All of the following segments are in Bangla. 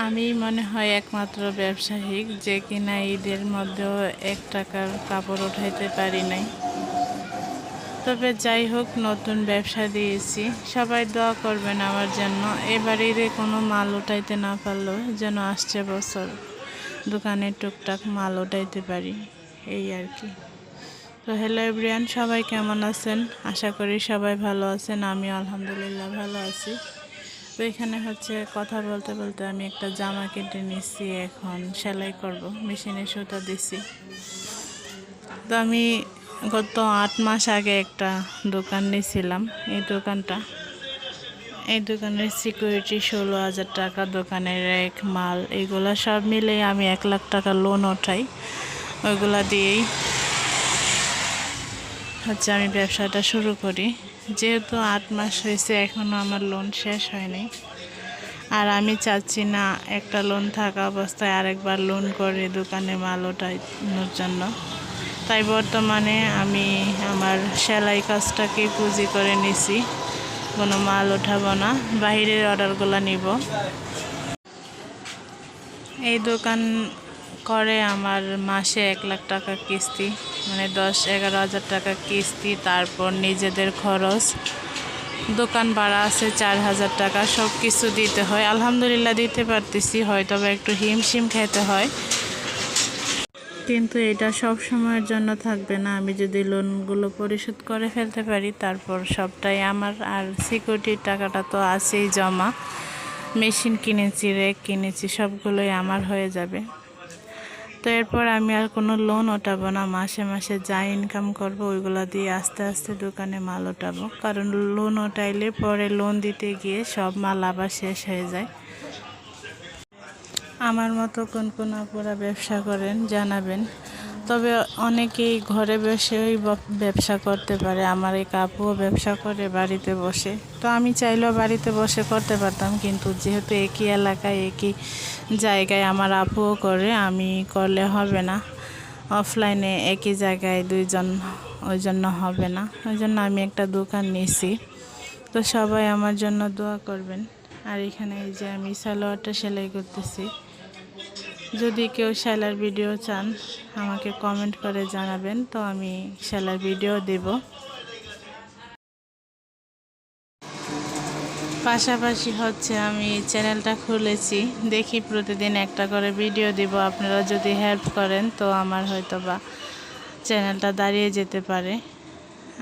আমি মনে হয় একমাত্র ব্যবসায়িক যে কিনা ঈদের মধ্যেও 1 টাকার কাপড় উঠাইতে পারি নাই। তবে যাই হোক, নতুন ব্যবসা দিয়েছি, সবাই দোয়া করবেন আমার জন্য। এবার ঈদে কোনো মাল উঠাইতে না পারলেও যেন আসছে বছর দোকানে টুকটাক মাল উঠাইতে পারি, এই আর কি। তো হ্যালো এভরিওয়ান, সবাই কেমন আছেন? আশা করি সবাই ভালো আছেন। আমি আলহামদুলিল্লাহ ভালো আছি। তো এখানে হচ্ছে কথা বলতে বলতে আমি একটা জামা কেটে নিচ্ছি, এখন সেলাই করব, মেশিনে সুতা দিছি। তো আমি গত 8 মাস আগে একটা দোকান নিয়েছিলাম। এই দোকানের সিকিউরিটি 16,000 টাকা, দোকানের এক মাল, এগুলা সব মিলে আমি 1 লাখ টাকা লোন ওঠাই। ওইগুলা দিয়েই হচ্ছে আমি ব্যবসাটা শুরু করি। যেহেতু 8 মাস হয়েছে, এখনও আমার লোন শেষ হয়নি। আর আমি চাচ্ছি না একটা লোন থাকা অবস্থায় আরেকবার লোন করে দোকানে মাল ওঠানোর জন্য। তাই বর্তমানে আমি আমার সেলাই কাজটাকে পুঁজি করে নিছি। কোনো মাল ওঠাবো না, বাইরের অর্ডারগুলো নিব। এই দোকান করে আমার মাসে 1 লাখ টাকা কিস্তি, মানে 10-11 হাজার টাকা কিস্তি, তারপর নিজেদের খরচ, দোকান ভাড়া আছে 4,000 টাকা, সব কিছু দিতে হয়। আলহামদুলিল্লাহ দিতে পারতেছি, হয়তো একটু হিমশিম খেতে হয়, কিন্তু এটা সব সময়ের জন্য থাকবে না। আমি যদি লোনগুলো পরিশোধ করে ফেলতে পারি, তারপর সবটাই আমার। আর সিকিউরিটির টাকাটা তো আছেই জমা, মেশিন কিনেছি, রেক কিনেছি, সবগুলোই আমার হয়ে যাবে। তো এরপর আমি আর কোনো লোন ওঠাবো না, মাসে মাসে যা ইনকাম করব ওইগুলো দিয়ে আস্তে আস্তে দোকানে মাল ওঠাবো। কারণ লোন ওঠাইলে পরে লোন দিতে গিয়ে সব মাল আবার শেষ হয়ে যায়। আমার মতো কোন কোন আপুরা ব্যবসা করেন জানাবেন। তবে অনেকেই ঘরে বসেই ব্যবসা করতে পারে। আমার এই আপুও ব্যবসা করে বাড়িতে বসে। তো আমি চাইলেও বাড়িতে বসে করতে পারতাম, কিন্তু যেহেতু একই এলাকায় একই জায়গায় আমার আপুও করে, আমি করলে হবে না। অফলাইনে একই জায়গায় দুইজন, ওই জন্য হবে না। ওই জন্য আমি একটা দোকান নিয়েছি। তো সবাই আমার জন্য দোয়া করবেন। আর এখানে এই যে আমি সালোয়ারটা সেলাই করতেছি। যদি কেউ সেলাইয়ের ভিডিও চান, আমাকে কমেন্ট করে জানাবেন, তো আমি সেলাইয়ের ভিডিও দেব। পাশাপাশি হচ্ছে আমি চ্যানেলটা খুলেছি, দেখি প্রতিদিন একটা করে ভিডিও দিব। আপনারা যদি হেল্প করেন তো আমার হয়তো বা চ্যানেলটা দাঁড়িয়ে যেতে পারে।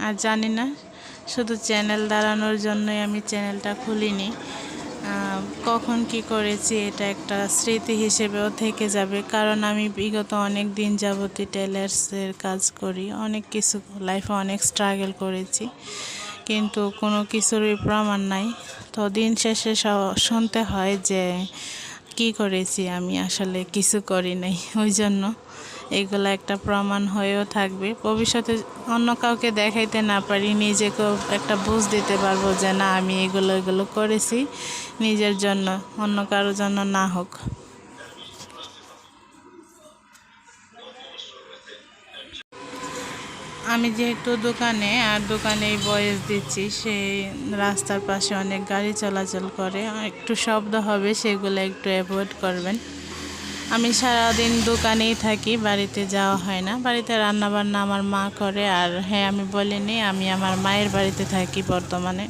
আর জানি না, শুধু চ্যানেল দাঁড়ানোর জন্যই আমি চ্যানেলটা খুলিনি। কখন কি করেছি এটা একটা স্মৃতি হিসেবেও থেকে যাবে। কারণ আমি বিগত অনেক দিন যাবতীয় টেলার্সের কাজ করি, অনেক কিছু লাইফে অনেক স্ট্রাগল করেছি, কিন্তু কোনো কিছুরই প্রমাণ নাই। তো দিন শেষে শুনতে হয় যে কি করেছি, আমি আসলে কিছু করি নাই। ওই জন্য এগুলো একটা প্রমাণ হয়েও থাকবে। ভবিষ্যতে অন্য কাউকে দেখাইতে না পারি, নিজেকেও একটা বুঝ দিতে পারবো যে না, আমি এগুলো করেছি নিজের জন্য, অন্য কারোর জন্য না হোক। আমি যেহেতু দোকানেই ভয়েস দিচ্ছি, সেই রাস্তার পাশে অনেক গাড়ি চলাচল করে, একটু শব্দ হবে, সেগুলো একটু অ্যাভয়েড করবেন। আমি সারাদিন দোকানেই থাকি, বাড়িতে যাওয়া হয় না। বাড়িতে রান্নাবান্না আমার মা করে। আর হ্যাঁ, আমি বলিনি, আমি আমার মায়ের বাড়িতে থাকি বর্তমানে।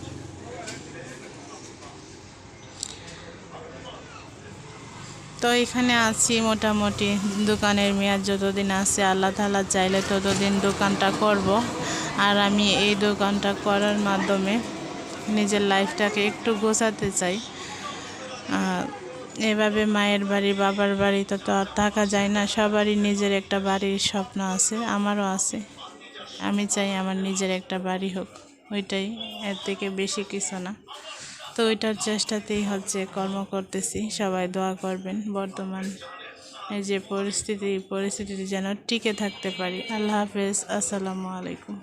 তো এখানে আছি মোটামুটি, দোকানের মেয়াদ যতদিন আছে, আল্লাহ তাআলা চাইলে ততদিন দোকানটা করব। আর আমি এই দোকানটা করার মাধ্যমে নিজের লাইফটাকে একটু গোছাতে চাই। এভাবে মায়ের বাড়ি, বাবার বাড়িতে তো আর থাকা যায় না। সবারই নিজের একটা বাড়ির স্বপ্ন আছে, আমারও আছে। আমি চাই আমার নিজের একটা বাড়ি হোক, ওইটাই, এর থেকে বেশি কিছু না। তো ওইটার চেষ্টাতেই হচ্ছে কর্ম করতেছি। সবাই দোয়া করবেন। বর্তমান এই যে পরিস্থিতি যেন টিকে থাকতে পারি। আল্লাহ হাফেজ, আসসালামু আলাইকুম।